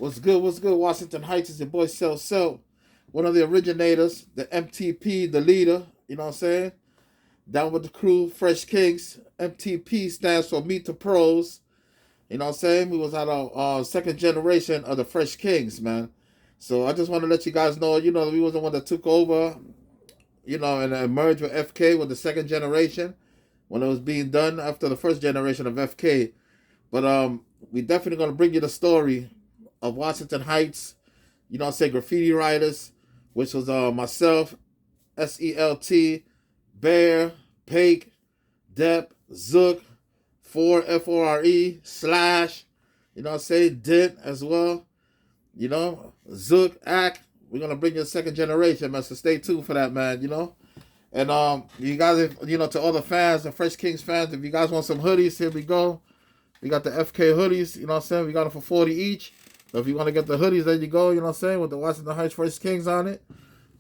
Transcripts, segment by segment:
What's good, Washington Heights? Is your boy Cell, one of the originators, the MTP, the leader, you know what I'm saying? Down with the crew, Fresh Kings. MTP stands for Meet the Pros. You know what I'm saying? We was at our second generation of the Fresh Kings, man. So I just want to let you guys know, we was the one that took over, and merged with FK with the second generation when it was being done after the first generation of FK. But we definitely gonna bring you the story of Washington Heights, graffiti writers, which was myself, SELT, Bear, Pake, Dep, Zook, Fore, Slash, Dent as well, Zook, Ack. We're gonna bring you a second generation, man. So stay tuned for that, man. And you guys, to all the fans, the Fresh Kings fans, if you guys want some hoodies, here we go. We got the FK hoodies, we got them for 40 each. So if you want to get the hoodies, there you go, with the Washington Heights Fresh Kings on it.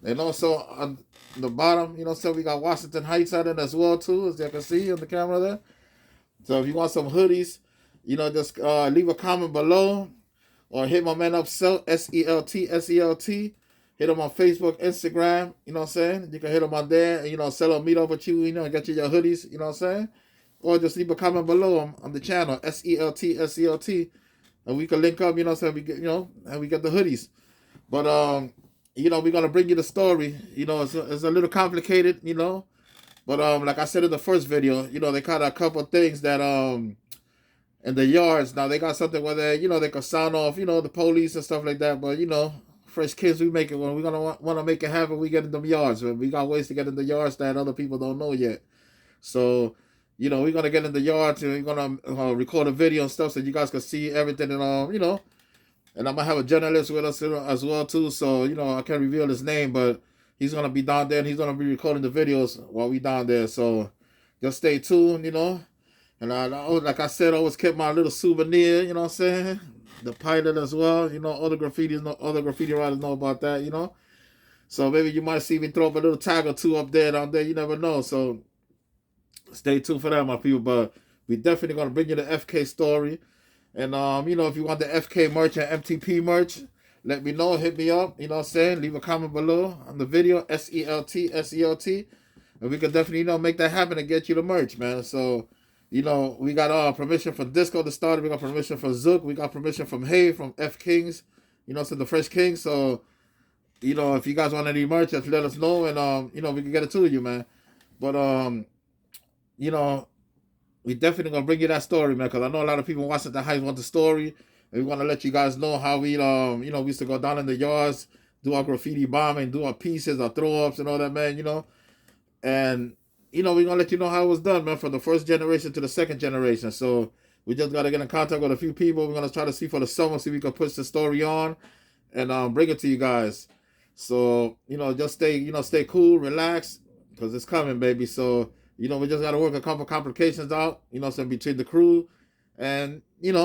And also on the bottom, we got Washington Heights on it as well, too, as you can see on the camera there. So if you want some hoodies, just leave a comment below or hit my man up, SELT. Hit him on Facebook, Instagram, you can hit him on there and, sell a meet up with you, and get you your hoodies, or just leave a comment below on the channel, SELT, and we can link up, we get, and we get the hoodies. But we're gonna bring you the story. It's a little complicated, but like I said in the first video, they caught a couple of things that in the yards. Now they got something where they can sound off, the police and stuff like that. But Fresh Kids, we make it when we're gonna want to make it happen. We get in them yards. We got ways to get in the yards that other people don't know yet. So we're going to get in the yard and we're going to record a video and stuff so you guys can see everything. And, and I'm going to have a journalist with us as well, too. So, I can't reveal his name, but he's going to be down there and he's going to be recording the videos while we down there. So just stay tuned, And like I said, I always kept my little souvenir, you know what I'm saying? The pilot as well, other graffiti writers know about that, So maybe you might see me throw up a little tag or two up there, down there. You never know. So stay tuned for that, my people. But we definitely gonna bring you the FK story. And if you want the FK merch and MTP merch, let me know. Hit me up. Leave a comment below on the video. SELT. And we can definitely, make that happen and get you the merch, man. So, we got permission from Disco to start. We got permission from Zook. We got permission from Hay, from F Kings, so the Fresh Kings. So, if you guys want any merch, just let us know and we can get it to you, man. But we definitely gonna bring you that story, man, because I know a lot of people watching the Heights want the story, and we want to let you guys know how we, we used to go down in the yards, do our graffiti bombing, do our pieces, our throw ups, and all that, man, and we're gonna let you know how it was done, man, from the first generation to the second generation. So we just gotta get in contact with a few people. We're gonna try to see for the summer, see if we can push the story on, and bring it to you guys. So just stay cool, relax, because it's coming, baby. So. We just got to work a couple complications out, so between the crew and, and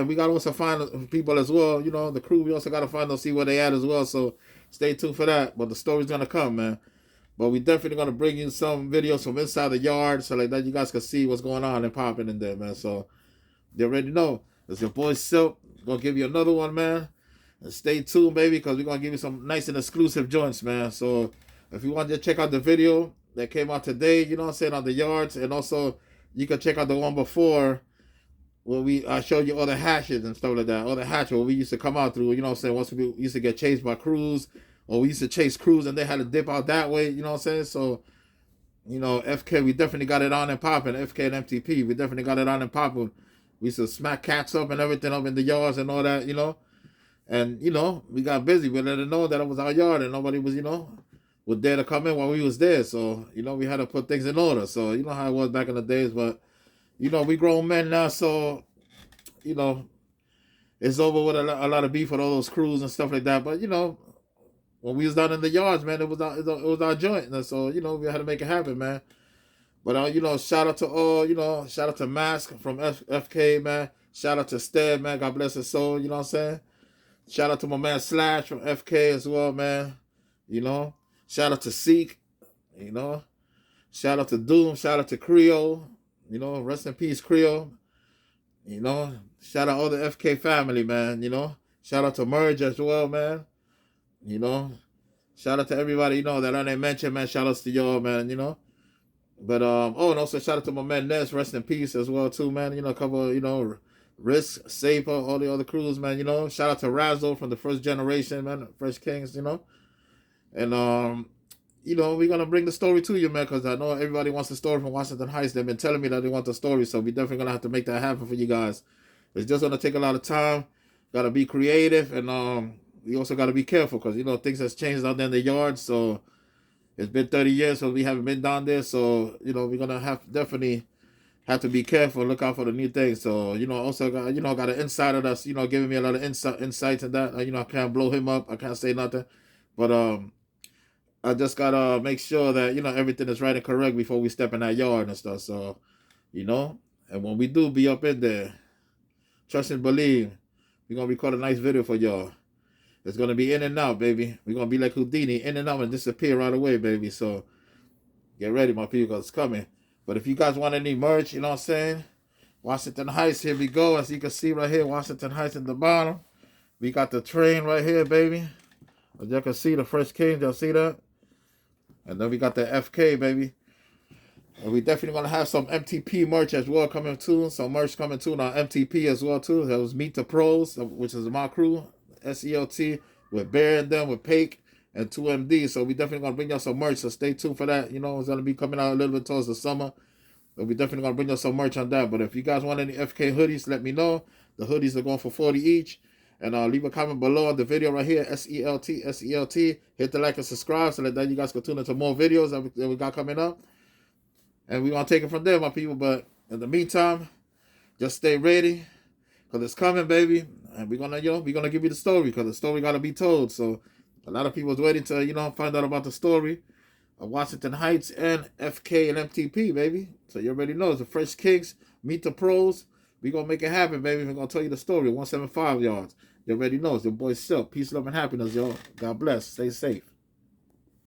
we got to also find people as well, the crew, we also got to find them, see where they at as well. So stay tuned for that. But the story's going to come, man. But we definitely going to bring you some videos from inside the yard so like that you guys can see what's going on and popping in there, man. So you already know. It's your boy Silk. Going to give you another one, man. And stay tuned, baby, because we're going to give you some nice and exclusive joints, man. So if you want to check out the video that came out today, on the yards, and also you can check out the one before where I showed you all the hashes and stuff like that, all the hatches where we used to come out through, once we used to get chased by crews, or we used to chase crews and they had to dip out that way, so, FK, we definitely got it on and popping, FK and MTP, we definitely got it on and popping. We used to smack cats up and everything up in the yards and all that, and, we got busy, we let them know that it was our yard and nobody was, was there to come in while we was there. So, we had to put things in order. So, how it was back in the days. But, we grown men now. So, it's over with a lot of beef with all those crews and stuff like that. But, when we was down in the yards, man, it was our joint. And so, we had to make it happen, man. But, shout out to all, shout out to Mask from FK, man. Shout out to Stead, man. God bless his soul, you know what I'm saying? Shout out to my man Slash from FK as well, man. Shout out to Seek, Shout out to Doom. Shout out to Creole. Rest in peace, Creole. Shout out all the FK family, man. Shout out to Merge as well, man. You know, shout out to everybody, you know, that I didn't mention, man. Shout outs to y'all, man, you know. But oh, and also shout out to my man Ness, rest in peace as well too, man. You know, a couple, you know, Risk, Safer, all the other crews, man. You know, shout out to Razzle from the first generation, man, Fresh Kings, you know. And you know, we're gonna bring the story to you, man, because I know everybody wants the story from Washington Heights. They've been telling me that they want the story, so we definitely gonna have to make that happen for you guys. It's just gonna take a lot of time. Gotta be creative, and we also gotta be careful because you know things has changed out there in the yard. So it's been 30 years, so we haven't been down there. So you know we're gonna definitely have to be careful, look out for the new things. So you know, also got an insider that's giving me a lot of insights and that. You know, I can't blow him up, I can't say nothing, but I just gotta make sure that everything is right and correct before we step in that yard and stuff. So and when we do be up in there, trust and believe, we're gonna record a nice video for y'all. It's gonna be in and out, baby. We're gonna be like Houdini, in and out and disappear right away, baby. So get ready, my people, because it's coming. But if you guys want any merch, you know what I'm saying? Washington Heights, here we go. As you can see right here, Washington Heights at the bottom. We got the train right here, baby. As you can see, the Fresh King, y'all see that? And then we got the FK, baby. And we definitely going to have some MTP merch as well coming too. Some merch coming too on MTP as well too. That was Meet the Pros, which is my crew, SELT, with Bear and them, with Pake, and 2MD. So we definitely going to bring y'all some merch. So stay tuned for that. You know, it's going to be coming out a little bit towards the summer. But we definitely going to bring y'all some merch on that. But if you guys want any FK hoodies, let me know. The hoodies are going for 40 each. And leave a comment below on the video right here, SELT, SELT. Hit the like and subscribe so that you guys can tune into more videos that we got coming up. And we're going to take it from there, my people. But in the meantime, just stay ready because it's coming, baby. And we're going to give you the story because the story got to be told. So a lot of people is waiting to, find out about the story of Washington Heights and FK and MTP, baby. So you already know it's the Fresh Kings, Meet the Pros. We're going to make it happen, baby. We're going to tell you the story. 175 yards. You already know. It's your boy Silk. Peace, love, and happiness, y'all. God bless. Stay safe.